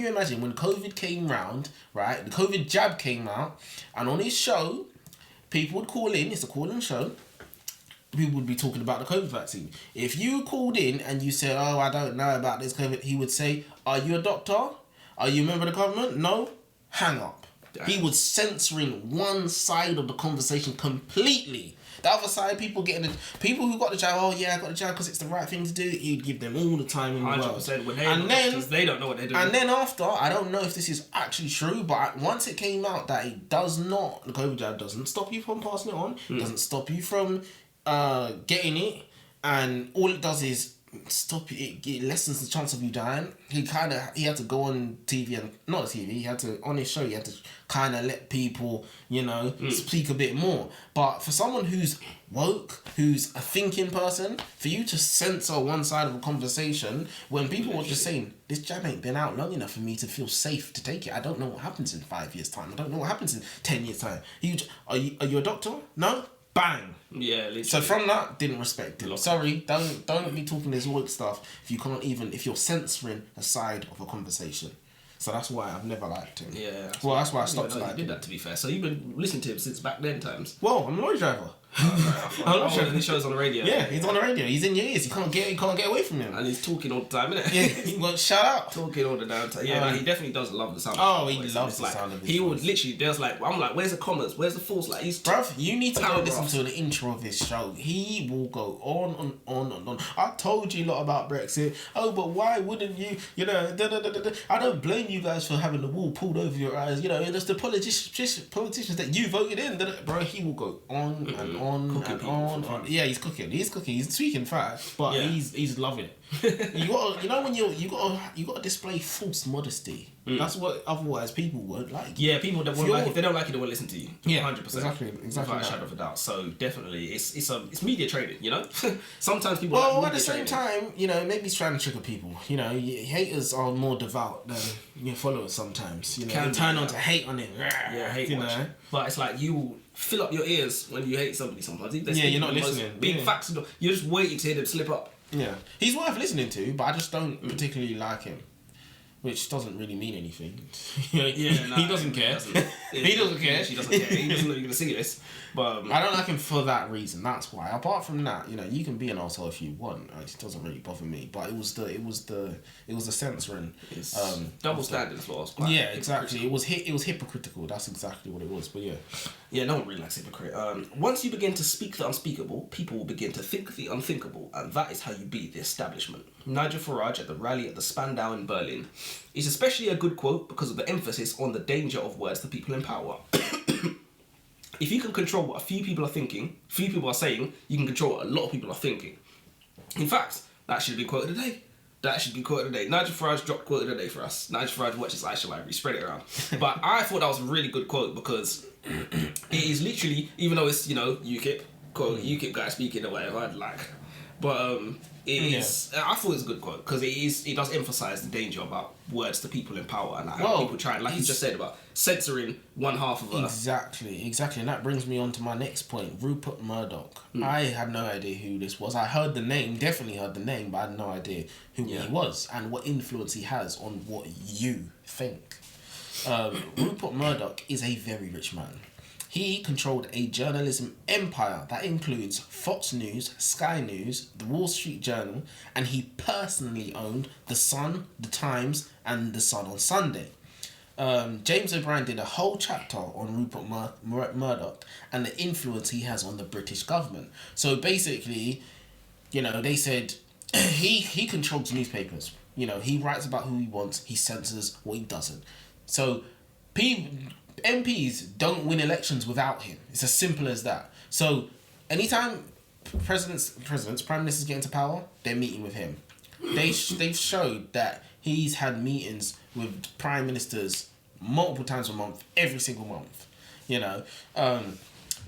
you imagine when COVID came round, right? The COVID jab came out, and on his show, people would call in. It's a call-in show. People would be talking about the COVID vaccine. If you called in and you said, "Oh, I don't know about this COVID," he would say, "Are you a doctor? Are you a member of the government? No? Hang up." Damn. He was censoring one side of the conversation completely. The other side, people who got the jab, "Oh yeah, I got the jab because it's the right thing to do," he'd give them all the time in the world. 100% when they don't know what they're doing. And then after, I don't know if this is actually true, but once it came out that the COVID jab doesn't stop you from passing it on, doesn't stop you from getting it, and all it does is stop it lessens the chance of you dying. He had to go on TV and not TV. He had to on his show. He had to kind of let people, speak a bit more. But for someone who's woke, who's a thinking person, for you to censor one side of a conversation when people were just saying this jab ain't been out long enough for me to feel safe to take it. I don't know what happens in 5 years' time. I don't know what happens in 10 years' time. Are you a doctor? No. Bang. Yeah, literally. So from that, didn't respect him. Sorry, don't be talking this woke stuff if you're censoring a side of a conversation. So that's why I've never liked him. Yeah. Well, that's why I stopped liking him. You did that, to be fair. So you've been listening to him since back then times. Well, I'm a lorry driver. He shows on the radio. Yeah, he's on the radio. He's in your ears. You can't get away from him. And he's talking all the time, innit? Yeah, he won't shut up. Talking all the damn time. Yeah, he definitely does love the sound. Oh, he loves the sound of his voice. He would literally. I'm like, where's the commas? Where's the force? Like he's. Bruv, you need to go listen to the intro of his show. He will go on and on and on. I told you a lot about Brexit. Oh, but why wouldn't you? I don't blame you guys for having the wool pulled over your eyes. It's the politicians that you voted in. Bro, he will go on and on and on. Yeah, he's cooking. He's tweaking fast, but he's loving it. You gotta display false modesty. That's what otherwise people won't like. Yeah, people that won't like if they don't like you, they won't listen to you. Yeah, 100%. Exactly. Without a shadow of a doubt. So definitely, it's media trading. Sometimes people. Well, at the same time, maybe he's trying to trigger people. Haters are more devout than your followers sometimes. They turn on to hate on it. Yeah, hate watching. But it's like you fill up your ears when you hate somebody sometimes. You're not listening. Big facts. You're just waiting to hear them slip up. Yeah, he's worth listening to, but I just don't particularly like him. which doesn't really mean anything. He doesn't care. He doesn't care. She doesn't care. He doesn't know you're gonna see this. But I don't like him for that reason. That's why. Apart from that, you can be an arsehole if you want. It doesn't really bother me. But it was the censoring. It's double standards laws. Yeah, exactly. It was hypocritical. That's exactly what it was. But yeah, no one really likes hypocrite. Once you begin to speak the unspeakable, people will begin to think the unthinkable, and that is how you beat the establishment. Nigel Farage at the rally at the Spandau in Berlin is especially a good quote because of the emphasis on the danger of words to people in power. If you can control what a few people are thinking, few people are saying, you can control what a lot of people are thinking. In fact, that should be quoted today. Nigel Farage dropped quote of the day for us. Nigel Farage watches Aisha Library, spread it around. But I thought that was a really good quote because it is literally, even though it's, UKIP, quote, UKIP guy speaking or whatever, I'd like. But it is, I thought it was a good quote because it does emphasise the danger about words to people in power and how people try, like you just said, about censoring one half of Exactly. And that brings me on to my next point, Rupert Murdoch. I had no idea who this was. I heard the name, definitely heard the name, but I had no idea who he was and what influence he has on what you think. Rupert Murdoch is a very rich man. He controlled a journalism empire that includes Fox News, Sky News, the Wall Street Journal, and he personally owned The Sun, The Times, and The Sun on Sunday. James O'Brien did a whole chapter on Rupert Murdoch and the influence he has on the British government. So basically, they said he controls newspapers. He writes about who he wants, he censors what he doesn't. So MPs don't win elections without him. It's as simple as that. So anytime presidents, prime ministers get into power, they're meeting with him. They've showed that he's had meetings with prime ministers multiple times a month, every single month. And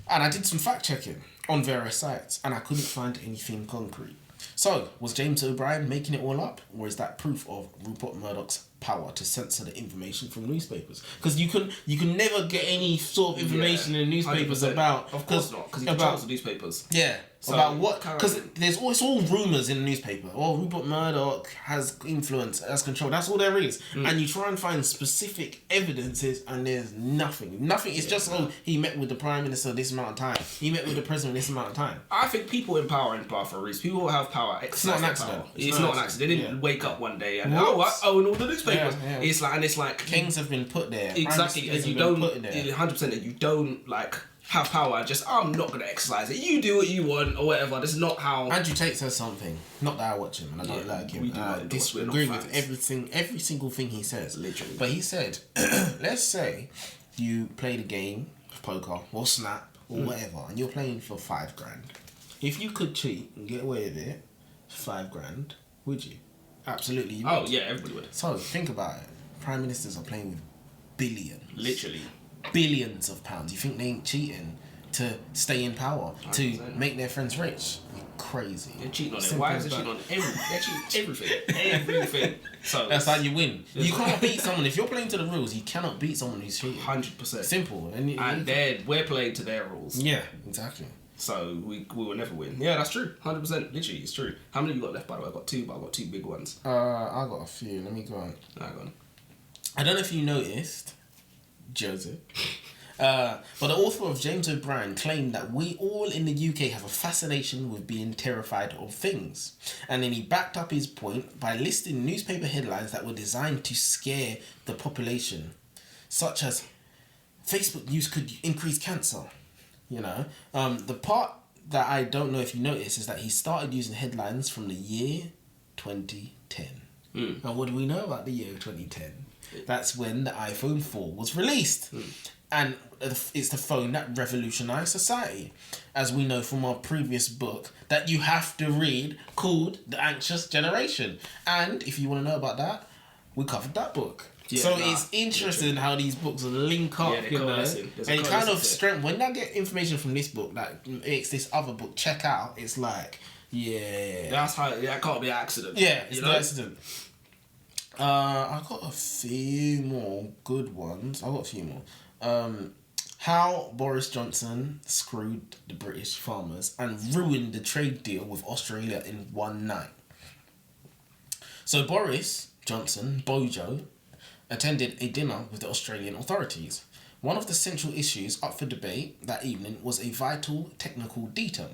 I did some fact checking on various sites, and I couldn't find anything concrete. So, was James O'Brien making it all up, or is that proof of Rupert Murdoch's power to censor the information from newspapers? Because you can never get any sort of information in newspapers 100%. about. Of course not, because he controls the newspapers. Yeah. So about what? Because it's all rumours in the newspaper. Oh, Rupert Murdoch has influence, has control. That's all there is. And you try and find specific evidences, and there's nothing. It's just he met with the prime minister this amount of time. He met with the president this amount of time. I think people in power for a reason. People who have power. It's not an accident. It's not an accident. They didn't wake up one day and I own all the newspapers. Yeah. It's like kings have been put there. Exactly, and you don't 100% that you don't have power and just I'm not gonna exercise it. You do what you want or whatever. This is not how. Andrew Tate says something. Not that I watch him and I don't like him. I disagree with every single thing he says. Literally. But he said, let's say you played a game of poker or snap or whatever, and you're playing for $5,000. If you could cheat and get away with it, $5,000, would you? Absolutely. You would. Oh yeah, everybody would. So think about it. Prime ministers are playing with billions. Literally. Billions of pounds. You think they ain't cheating to stay in power, 100%. To make their friends rich? You're crazy. They're cheating on it. Why is they cheating on everything? They're cheating everything. So that's how you win. You can't beat someone. If you're playing to the rules, you cannot beat someone who's cheating. 100%. Simple. And we're playing to their rules. Yeah, exactly. So we will never win. Yeah, that's true. 100%. Literally, it's true. How many have you got left, by the way? I've got two, but I've got two big ones. I got a few. Let me go on. Go on. I don't know if you noticed, Joseph, but the author of James O'Brien claimed that we all in the UK have a fascination with being terrified of things. And then he backed up his point by listing newspaper headlines that were designed to scare the population, such as Facebook use could increase cancer. The part that I don't know if you noticed is that he started using headlines from the year 2010. Now, what do we know about the year 2010? That's when the iPhone 4 was released. And it's the phone that revolutionised society. As we know from our previous book that you have to read, called The Anxious Generation. And if you want to know about that, we covered that book. It's interesting how these books link up, and it kind of strength. When I get information from this book that makes this other book check out, it's like, that's how. That can't be an accident. Yeah, it's an accident. I got a few more good ones. How Boris Johnson screwed the British farmers and ruined the trade deal with Australia in one night. So Boris Johnson, Bojo, attended a dinner with the Australian authorities. One of the central issues up for debate that evening was a vital technical detail: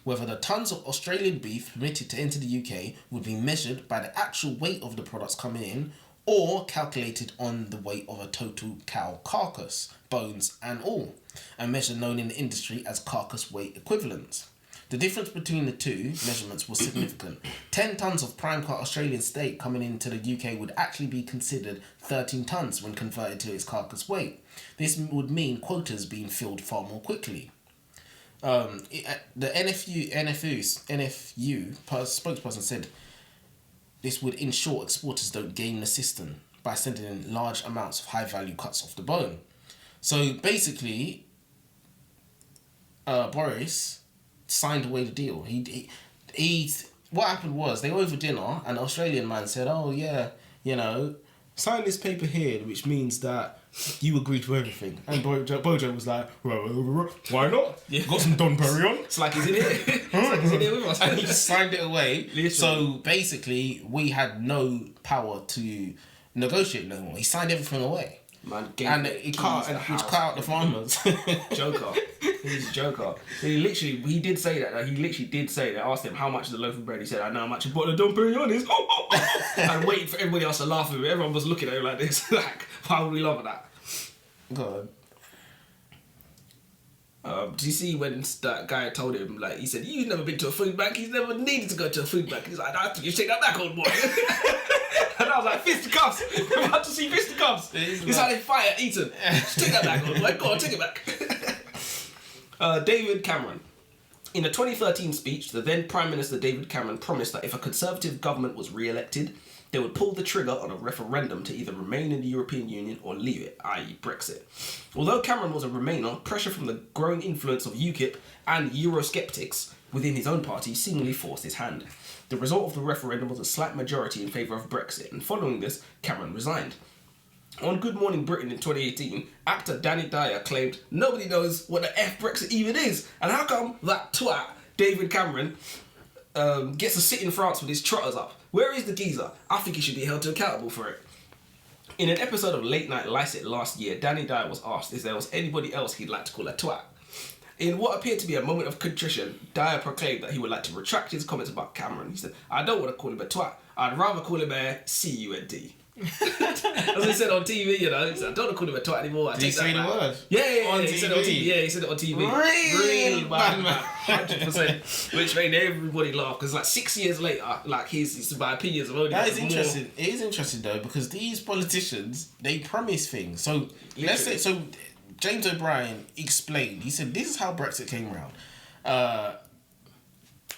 whether the tons of Australian beef permitted to enter the UK would be measured by the actual weight of the products coming in, or calculated on the weight of a total cow carcass, bones and all, a measure known in the industry as carcass weight equivalents. The difference between the two measurements was significant. 10 tonnes of prime cut Australian steak coming into the UK would actually be considered 13 tonnes when converted to its carcass weight. This would mean quotas being filled far more quickly. The NFU spokesperson said this would ensure exporters don't game the system by sending in large amounts of high-value cuts off the bone. So basically, Boris signed away the deal. He what happened was they were over dinner and the Australian man said, "Oh yeah, you know, sign this paper here, which means that you agree to everything." And Bojo was like, "Why not? Yeah. Got some Don Perignon." It's like he's in here. It's like he's in here with us. And he just signed it away. Literally. So basically, we had no power to negotiate no more. He signed everything away. Man, And which cut out the farmers. Joker. He's a joker. He did say that. He literally did say that. I asked him how much is a loaf of bread. He said, "I know how much a bottle of Dom Perignon is." And waiting for everybody else to laugh at me. Everyone was looking at him like this. Like, why would we laugh at that? God. Do you see when that guy told him, like, he said, "You've never been to a food bank. He's never needed to go to a food bank." He's like, "I think you take that back, old boy." And I was like, fisticuffs. I'm about to see fisticuffs. It's like they fight at Eton. Just take that back, old boy. Go on, take it back. David Cameron. In a 2013 speech, the then Prime Minister David Cameron promised that if a Conservative government was re-elected, they would pull the trigger on a referendum to either remain in the European Union or leave it, i.e. Brexit. Although Cameron was a Remainer, pressure from the growing influence of UKIP and Eurosceptics within his own party seemingly forced his hand. The result of the referendum was a slight majority in favour of Brexit, and following this, Cameron resigned. On Good Morning Britain in 2018, actor Danny Dyer claimed nobody knows what the F Brexit even is, and how come that twat, David Cameron, gets to sit in France with his trotters up? Where is the geezer? I think he should be held accountable for it. In an episode of Late Night Licet last year, Danny Dyer was asked if there was anybody else he'd like to call a twat. In what appeared to be a moment of contrition, Dyer proclaimed that he would like to retract his comments about Cameron. He said, "I don't want to call him a twat. I'd rather call him a C-U-N-T." As he said on TV, you know, he said, "I don't want to call him a twat anymore. Did he say the word? Yeah, On he TV? said it on TV. Yeah, he said it on TV. Really bad, man. 100%. Which made everybody laugh, because like 6 years later, like his my opinions have only That is gotten interesting. It is interesting though, because these politicians, they promise things. So let's say, so James O'Brien explained. He said, "This is how Brexit came around."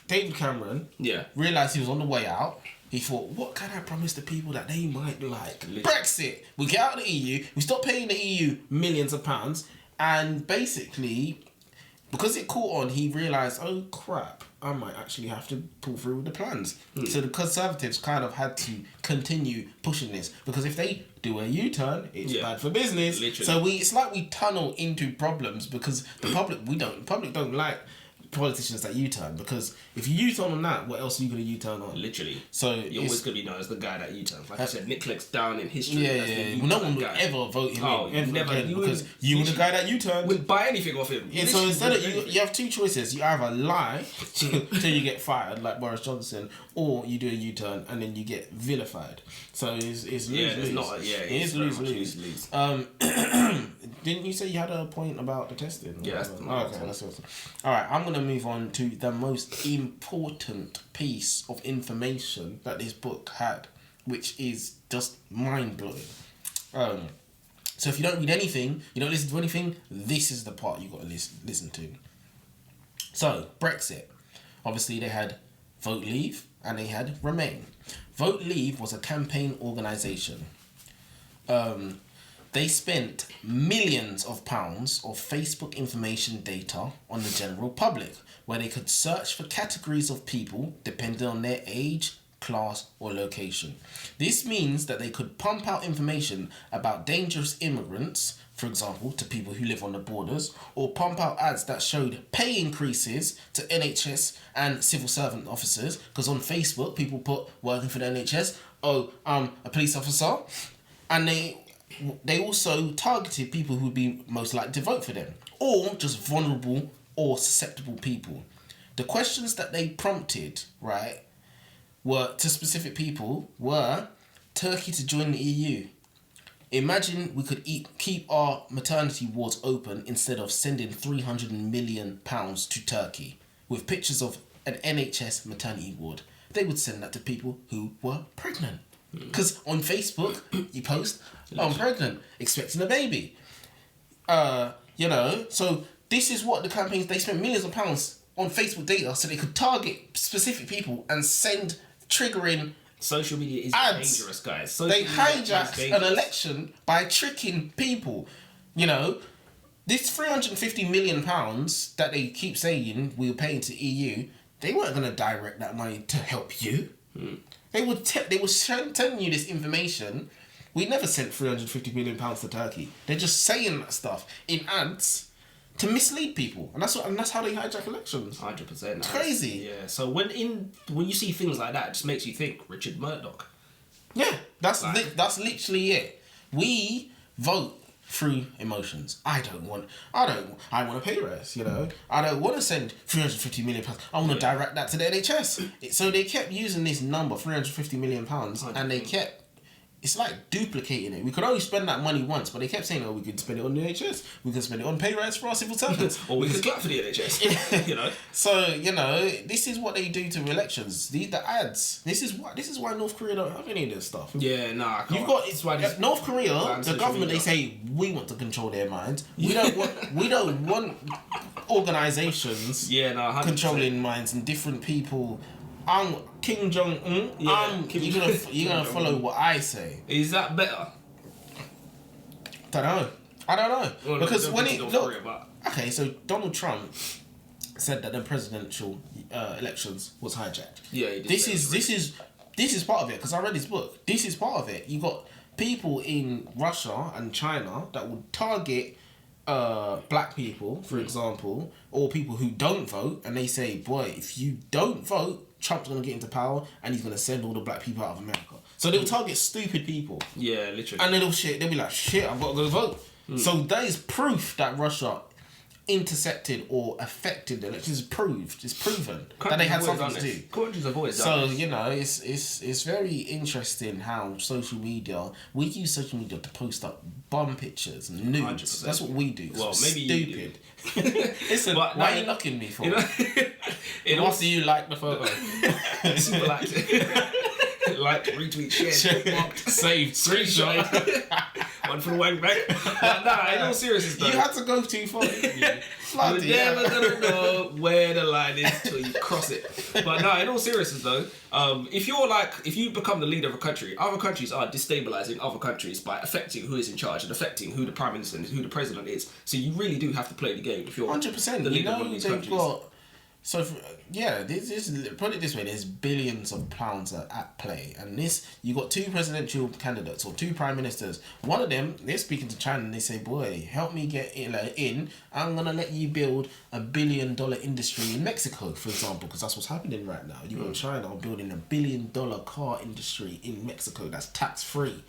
David Cameron realised he was on the way out. He thought, what can I promise the people that they might like? Literally. Brexit. We get out of the EU. We stop paying the EU millions of pounds. And basically, because it caught on, he realised, oh crap, I might actually have to pull through with the plans. So the Conservatives kind of had to continue pushing this. Because if they do a U-turn, it's bad for business. Literally. So it's like we tunnel into problems because the public don't like politicians that U-turn, because if you U-turn on that, what else are you going to U-turn on? Literally. So you're always going to be known as the guy that U-turns. Like I said, Nick Clegg's down in history. Well, no one would ever vote him in. Never. Because you were the guy that U-turned. Wouldn't buy anything off him. Yeah, so instead of you have two choices. You either lie till you get fired, like Boris Johnson, or you do a U-turn and then you get vilified. So it's lose-lose. It is lose-lose. Didn't you say you had a point about the testing? Yeah. Okay, that's awesome. All right, I'm going to move on to the most important piece of information that this book had, which is just mind-blowing. So if you don't read anything, you don't listen to anything, this is the part you got to listen to. So, Brexit. Obviously, they had Vote Leave and they had Remain. Vote Leave was a campaign organisation. They spent millions of pounds of Facebook information data on the general public, where they could search for categories of people depending on their age, class or location. This means that they could pump out information about dangerous immigrants, for example, to people who live on the borders, or pump out ads that showed pay increases to NHS and civil servant officers, because on Facebook people put working for the NHS, a police officer, and they also targeted people who would be most likely to vote for them, or just vulnerable or susceptible people. The questions that they prompted, right, were to specific people were Turkey to join the EU. Imagine we could keep our maternity wards open instead of sending £300 million to Turkey with pictures of an NHS maternity ward. They would send that to people who were pregnant. Because on Facebook, you post, I'm pregnant, expecting a baby. So this is what the campaigns, they spent millions of pounds on Facebook data so they could target specific people and send triggering social media is ads. Dangerous, guys. They hijacked an election by tricking people. This £350 million that they keep saying we're paying to EU, they weren't going to direct that money to help you. They were telling you this information. We never sent £350 million to Turkey. They're just saying that stuff in ads to mislead people, and that's how they hijack elections. 100%. It's crazy. Yeah. So when you see things like that, it just makes you think Rupert Murdoch. Yeah, that's literally it. We vote through emotions. I want a pay rise, I don't want to send £350 million. I want to direct that to the NHS. So they kept using this number, £350 million, and they kept, it's like duplicating it. We could only spend that money once, but they kept saying, we could spend it on the NHS, we could spend it on pay rise for our civil servants. Or we could clap for the NHS, So, this is what they do to elections. The ads. This is why North Korea don't have any of this stuff. Yeah, nah. It's why North Korea, the government, they say we want to control their minds. We don't want organisations controlling minds and different people. I'm Kim Jong-un. You're gonna follow what I say. Is that better? I don't know. Well, because okay, so Donald Trump said that the presidential elections was hijacked. Yeah, he did. This is part of it, because I read his book. This is part of it. You got people in Russia and China that would target black people, for example, or people who don't vote, and they say, boy, if you don't vote, Trump's going to get into power and he's going to send all the black people out of America. So they'll target stupid people. Yeah, literally. And they'll be like, shit, I've got to go vote. So that is proof that Russia intercepted or affected the elections. It's proven that they had something to do. Countries have always done this. It's very interesting how social media, we use social media to post up bum pictures and nudes. 100%. That's what we do. Well, maybe stupid. Listen, why are you knocking me for? After you like the photo. Super liked it. Like, retweet, share, saved, screenshot. One for the wank back. But nah, in all seriousness though. You had to go too far. You're never gonna know where the line is till you cross it. But nah, in all seriousness though, if you become the leader of a country, other countries are destabilizing other countries by affecting who is in charge and affecting who the prime minister and who the president is. So you really do have to play the game if you're 100%. the leader of one of these countries. So, put it this way, there's billions of pounds at play. And you got two presidential candidates or two prime ministers. One of them, they're speaking to China and they say, boy, help me get in. I'm going to let you build $1 billion industry in Mexico, for example, because that's what's happening right now. You got China building $1 billion car industry in Mexico that's tax-free.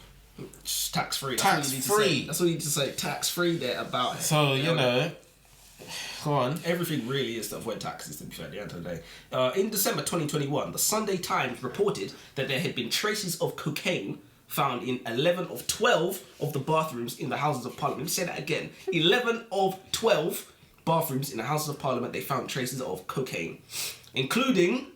Tax-free. Tax-free. That's what you need to say. Tax-free, they're about it. So, go on. Everything really is to avoid taxes, to be fair, at the end of the day. In December 2021, the Sunday Times reported that there had been traces of cocaine found in 11 of 12 of the bathrooms in the Houses of Parliament. Let me say that again. 11 of 12 bathrooms in the Houses of Parliament, they found traces of cocaine, including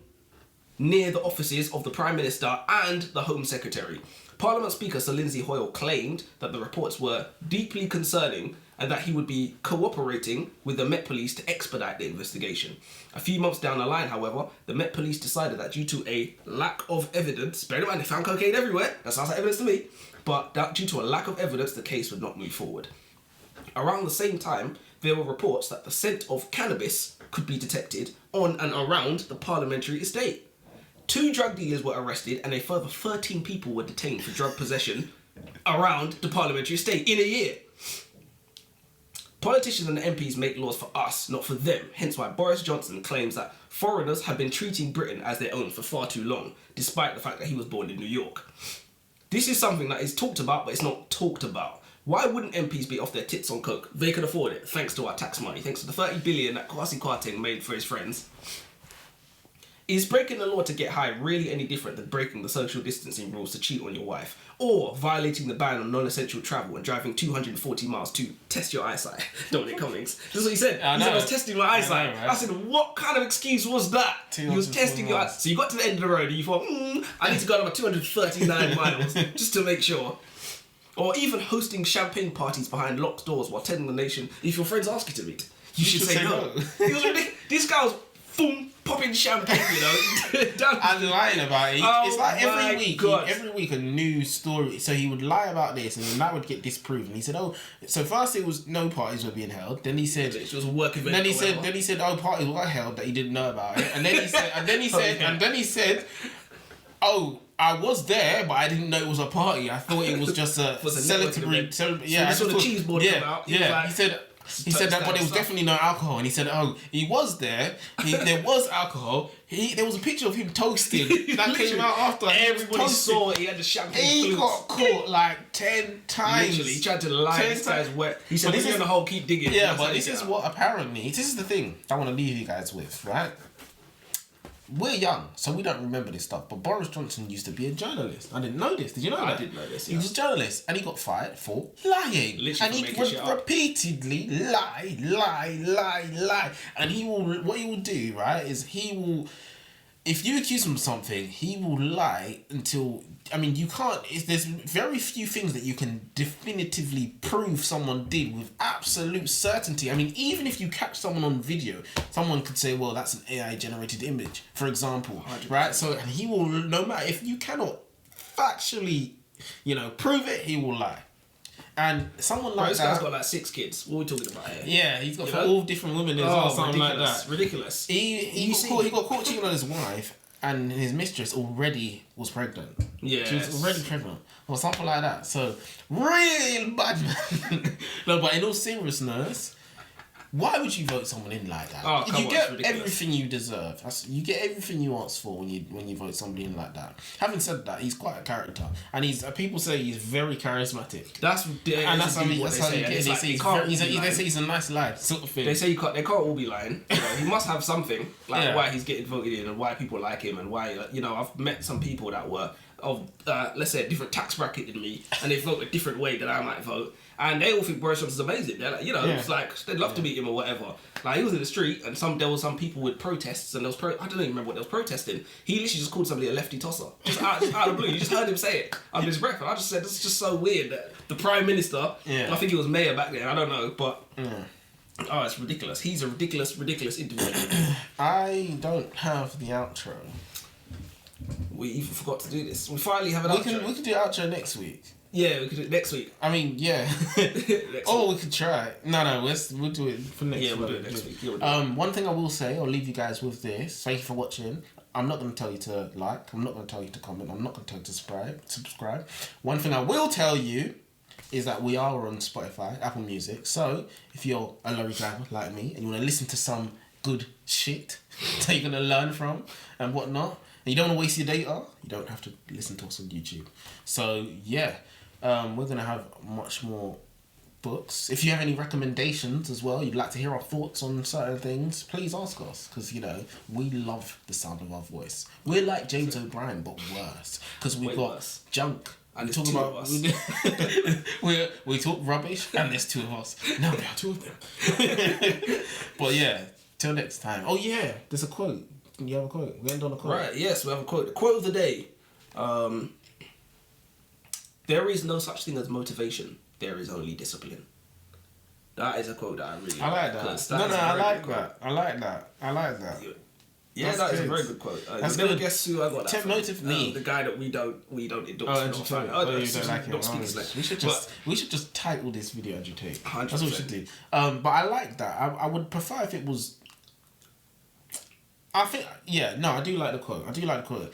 near the offices of the Prime Minister and the Home Secretary. Parliament Speaker Sir Lindsay Hoyle claimed that the reports were deeply concerning and that he would be cooperating with the Met Police to expedite the investigation. A few months down the line, however, the Met Police decided that due to a lack of evidence, bear in mind they found cocaine everywhere, that sounds like evidence to me, but that due to a lack of evidence, the case would not move forward. Around the same time, there were reports that the scent of cannabis could be detected on and around the parliamentary estate. 2 drug dealers were arrested and a further 13 people were detained for drug possession around the parliamentary estate in a year. Politicians and MPs make laws for us, not for them. Hence why Boris Johnson claims that foreigners have been treating Britain as their own for far too long, despite the fact that he was born in New York. This is something that is talked about, but it's not talked about. Why wouldn't MPs be off their tits on coke? They can afford it, thanks to our tax money, thanks to the 30 billion that Kwasi Kwarteng made for his friends. Is breaking the law to get high really any different than breaking the social distancing rules to cheat on your wife? Or violating the ban on non-essential travel and driving 240 miles to test your eyesight? Dominic Cummings. That's what he said. He said, I was testing my eyesight. I said, what kind of excuse was that? He was testing your eyesight. So you got to the end of the road and you thought, I need to go another 239 miles just to make sure. Or even hosting champagne parties behind locked doors while telling the nation, if your friends ask you to meet, you should say no. He was ridiculous. This guy was popping champagne, you know. And lying about it. It's like every week a new story. So he would lie about this and then that would get disproven. He said, so first it was no parties were being held. Then he said it was a work event. Then he said parties were held that he didn't know about it. And then he said, I was there, but I didn't know it was a party. I thought it was just a celebratory. Yeah, so this the cheese board come out. Yeah, he said that, but there was definitely no alcohol. And he said, he was there. There was alcohol. There was a picture of him toasting that came out after. Everybody saw it. He had the champagne. He got caught like 10 times. Literally, he tried to lie. This guy's wet. He said, "We're on the whole, keep digging." Yeah, but this is what apparently. This is the thing I want to leave you guys with, right? We're young, so we don't remember this stuff. But Boris Johnson used to be a journalist. I didn't know this. Did you know that? I did know this. Yeah. He was a journalist, and he got fired for lying. Literally, and he would repeatedly lie. And what he will do, right, is he will. If you accuse him of something, he will lie until. I mean, you can't. There's very few things that you can definitively prove someone did with absolute certainty. I mean, even if you catch someone on video, someone could say, "Well, that's an AI generated image," for example, 100%. Right? So, and he will, no matter if you cannot factually, prove it, he will lie. And someone like this guy's got like 6 kids. What are we talking about here? Yeah, he's got 4 different women as well, something like that. Ridiculous. He got caught cheating on his wife. And his mistress already was pregnant. Yeah. She was already pregnant. Or something like that. So, real bad man. No, but in all seriousness, why would you vote someone in like that? You get everything you deserve. You get everything you ask for when you vote somebody in like that. Having said that, he's quite a character. And people say he's very charismatic. That's what they say he's a nice lad, sort of thing. They say they can't all be lying. He must have something, why he's getting voted in and why people like him and why, I've met some people that were of, let's say, a different tax bracket than me and they vote a different way than I might vote. And they all think Boris Johnson's amazing. They're like, it's like, they'd love to meet him or whatever. Like, he was in the street and there was some people with protests and I don't even remember what they was protesting. He literally just called somebody a lefty tosser. Just out of the blue. You just heard him say it under his breath. And I just said, this is just so weird that the Prime Minister, I think he was mayor back then, I don't know, but... it's ridiculous. He's a ridiculous individual. I don't have the outro. We even forgot to do this. We finally have an outro. We can do outro next week. Yeah, we could do it next week. I mean, yeah. We could try. No, we'll do it for next week. Yeah, we'll do it next week. One thing I will say, I'll leave you guys with this. Thank you for watching. I'm not going to tell you to like. I'm not going to tell you to comment. I'm not going to tell you to subscribe. One thing I will tell you is that we are on Spotify, Apple Music. So, if you're a lorry driver like me and you want to listen to some good shit that you're going to learn from and whatnot, and you don't want to waste your data, you don't have to listen to us on YouTube. So, yeah. We're going to have much more books. If you have any recommendations as well, you'd like to hear our thoughts on certain things, please ask us. Because, we love the sound of our voice. We're like James O'Brien, but worse. Because we got junk. And we talk about us. we talk rubbish, and there's 2 of us. Now there are 2 of them. But yeah, till next time. Oh yeah, there's a quote. You have a quote. We end on a quote. Right, yes, we have a quote. The quote of the day. There is no such thing as motivation. There is only discipline. That is a quote that I really like. I like that. I like that. Yeah, that is a very good quote. That's never good. Guess who I got that Take from? note of me. The guy that we don't endorse. You don't like him. We should just title this video Andrew Tate. 100%. That's what we should do. But I like that. I would prefer if it was... I do like the quote.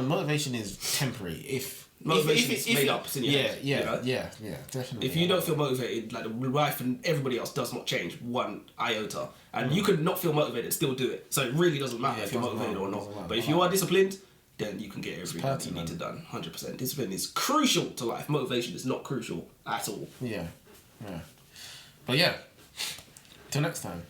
Motivation is temporary. If Motivation's made up. It's in your head, you know? yeah, definitely. If you don't feel motivated, like the life and everybody else does not change one iota, and you could not feel motivated and still do it. So it really doesn't matter if you're motivated or not. But if you are disciplined, then you can get everything that you need to done. 100%. Discipline is crucial to life. Motivation is not crucial at all. Yeah. But yeah, till next time.